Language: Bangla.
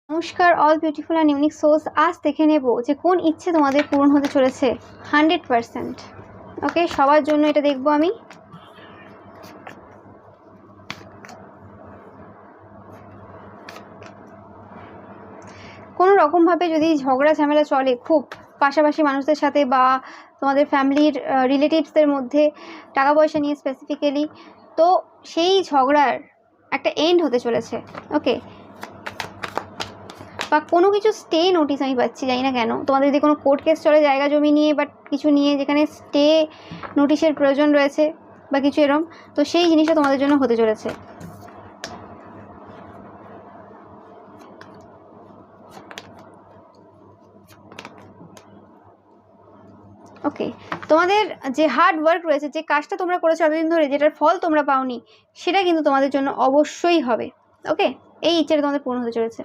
নমস্কার all beautiful and unique souls. আজ দেখে নেব যে কোন ইচ্ছে তোমাদের পূরণ হতে চলেছে 100%। ওকে, সবার জন্য এটা দেখবো আমি। কোনো রকমভাবে যদি ঝগড়া ঝামেলা চলে খুব পাশাপাশি মানুষদের সাথে বা তোমাদের ফ্যামিলির রিলেটিভসদের মধ্যে টাকা পয়সা নিয়ে স্পেসিফিক্যালি, তো সেই ঝগড়ার একটা এন্ড হতে চলেছে। ওকে, বা কোনো কিছু স্টে নোটিস আমি পাচ্ছি, জানি না কেন। তোমাদের যদি কোনো কোর্ট কেস চলে জায়গা জমি নিয়ে বাট কিছু নিয়ে, যেখানে স্টে নোটিশের প্রয়োজন রয়েছে বা কিছু এরম, তো সেই জিনিসটা তোমাদের জন্য হতে চলেছে। ওকে, তোমাদের যে হার্ড ওয়ার্ক রয়েছে, যে কাজটা তোমরা করেছো এতদিন ধরে, যেটার ফল তোমরা পাওনি, সেটা কিন্তু তোমাদের জন্য অবশ্যই হবে। ওকে, এই ইচ্ছেটা তোমাদের পূর্ণ হতে চলেছে।